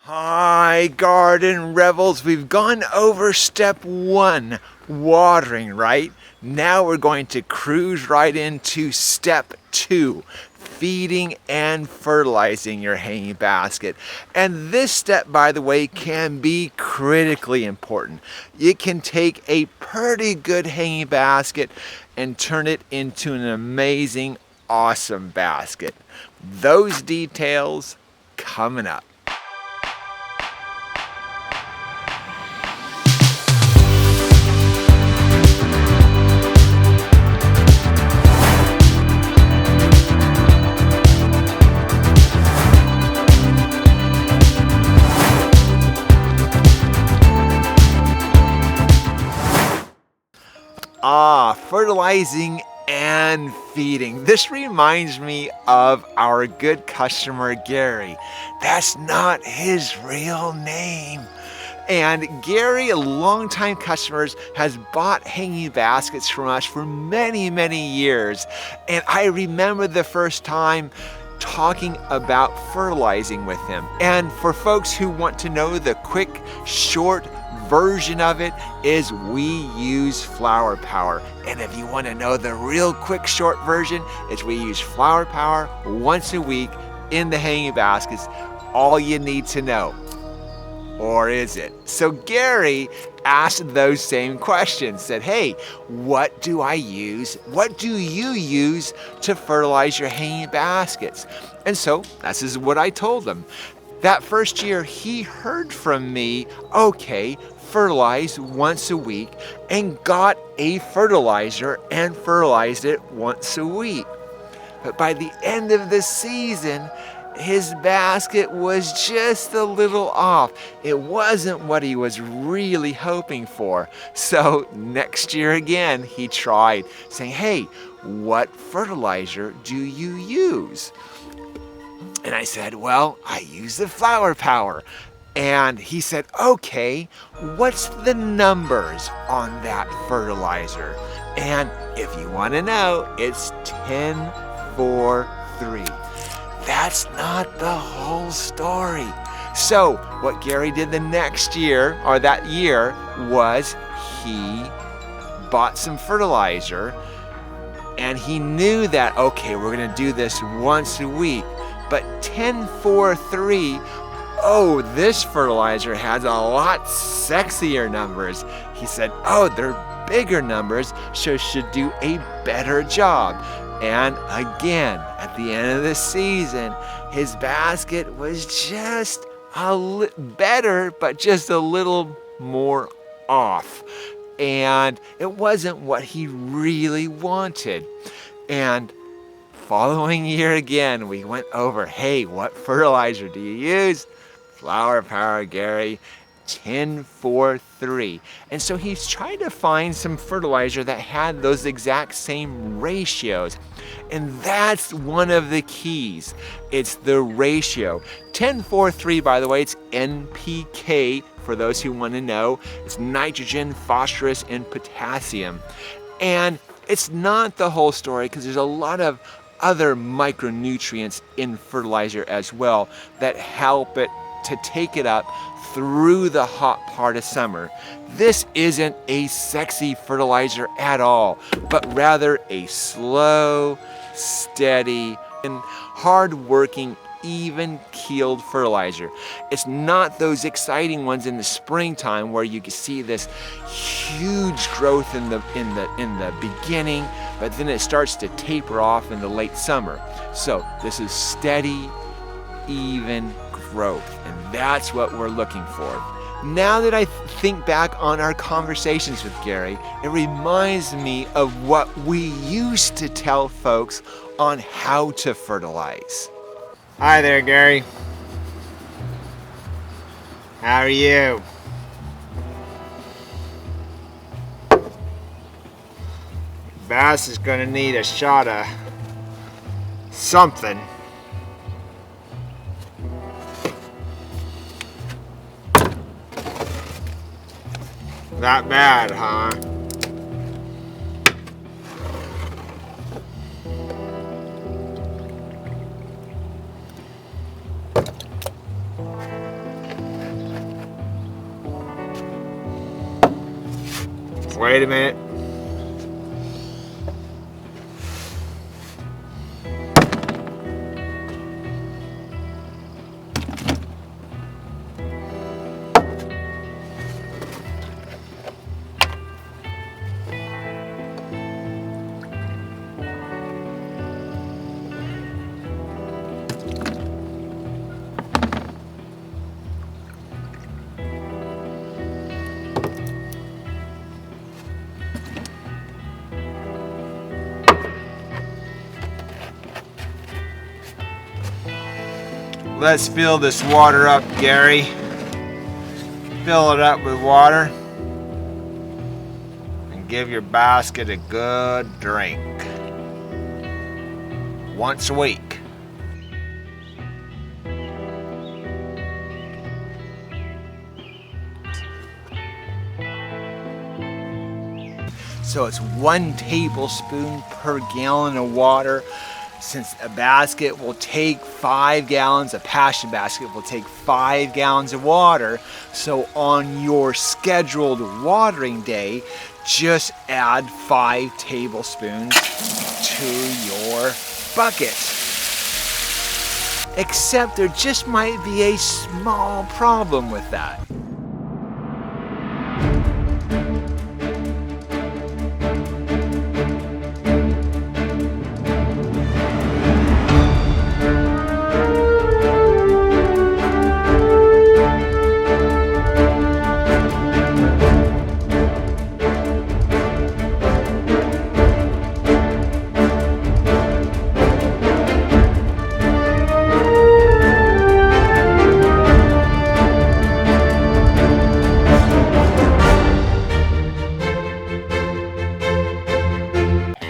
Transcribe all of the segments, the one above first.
Hi, garden rebels. We've gone over step 1, watering, right? Now we're going to cruise right into step 2, feeding and fertilizing your hanging basket. And this step, by the way, can be critically important. It can take a pretty good hanging basket and turn it into an amazing, awesome basket. Those details coming up. Fertilizing and feeding. This reminds me of our good customer, Gary. That's not his real name. And Gary, a longtime customer, has bought hanging baskets from us for many, many years. And I remember the first time talking about fertilizing with him. And for folks who want to know the quick, short version of it is we use flower power. And if you want to know the real quick, short version, is we use flower power once a week in the hanging baskets. All you need to know. Or is it? So Gary asked those same questions, said, hey, what do I use? What do you use to fertilize your hanging baskets? And so this is what I told him. That first year he heard from me, okay, fertilize once a week, and got a fertilizer and fertilized it once a week. But by the end of the season, his basket was just a little off. It wasn't what he was really hoping for. So next year again, he tried, saying, hey, what fertilizer do you use? And I said, well, I use the flower power. And he said, okay, what's the numbers on that fertilizer? And if you want to know, it's 10-4-3. That's not the whole story. So what Gary did the next year, or that year, was he bought some fertilizer, and he knew that, okay, we're gonna do this once a week, but 10-4-3, oh, this fertilizer has a lot sexier numbers. He said, oh, they're bigger numbers, so should do a better job. And again, at the end of the season, his basket was just better, but just a little more off. And it wasn't what he really wanted. And following year again, we went over, hey, what fertilizer do you use? Flower power, Gary. 10-4-3. And so he's trying to find some fertilizer that had those exact same ratios. And that's one of the keys. It's the ratio. 10-4-3, by the way, it's NPK for those who want to know. It's nitrogen, phosphorus, and potassium. And it's not the whole story, because there's a lot of other micronutrients in fertilizer as well that help it to take it up through the hot part of summer. This isn't a sexy fertilizer at all, but rather a slow, steady, and hard-working, even-keeled fertilizer. It's not those exciting ones in the springtime where you can see this huge growth in the beginning, but then it starts to taper off in the late summer. So this is steady, even growth, and that's what we're looking for. Now that I think back on our conversations with Gary, it reminds me of what we used to tell folks on how to fertilize. Hi there, Gary. How are you? Bass is gonna need a shot of something. That bad, huh? Wait a minute. Let's fill this water up, Gary. Fill it up with water and give your basket a good drink once a week. So it's 1 tablespoon per gallon of water. Since a basket will take 5 gallons, a passion basket will take 5 gallons of water. So on your scheduled watering day, just add 5 tablespoons to your bucket. Except there just might be a small problem with that.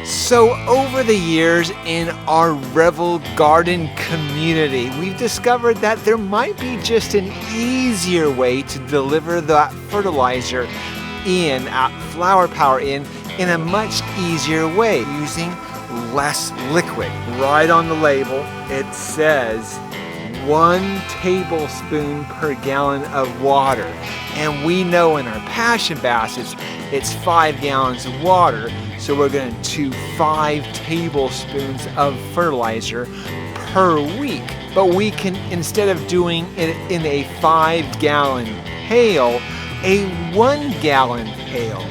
So over the years in our Revel Garden community, we've discovered that there might be just an easier way to deliver that fertilizer in, flower power in a much easier way, using less liquid. Right on the label, it says 1 tablespoon per gallon of water. And we know in our passion baskets, it's 5 gallons of water. So we're going to 5 tablespoons of fertilizer per week. But we can, instead of doing it in a 5-gallon pail, a 1-gallon pail,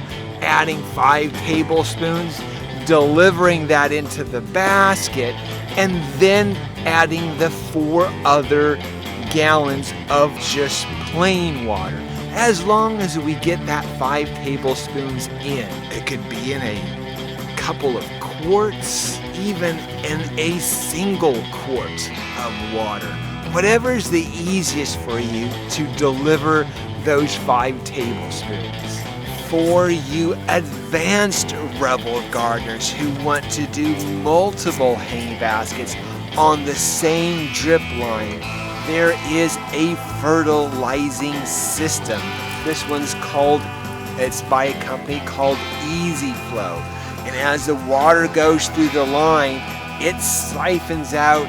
adding 5 tablespoons, delivering that into the basket, and then adding the 4 other gallons of just plain water. As long as we get that 5 tablespoons in, it could be in a couple of quarts, even in a single quart of water. Whatever's the easiest for you to deliver those 5 tablespoons. For you advanced Revel gardeners who want to do multiple hang baskets on the same drip line, there is a fertilizing system. This one's it's by a company called Easy Flow. And as the water goes through the line, it siphons out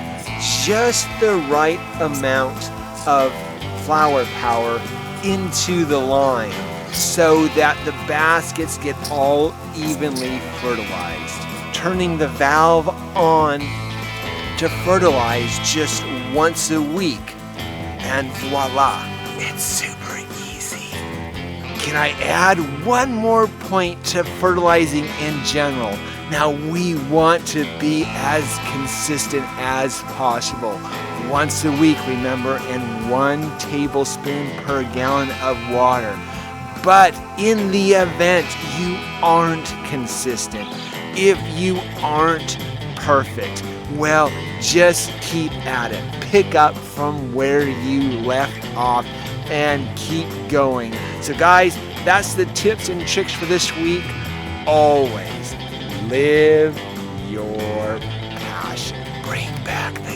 just the right amount of flower power into the line so that the baskets get all evenly fertilized. Turning the valve on to fertilize just once a week, and voila, it's super easy. Can I add one more point to fertilizing in general? Now, we want to be as consistent as possible. Once a week, remember, and 1 tablespoon per gallon of water. But in the event you aren't consistent, if you aren't perfect, well, just keep at it. Pick up from where you left off and keep going. So guys, that's the tips and tricks for this week. Always live your passion. Bring back the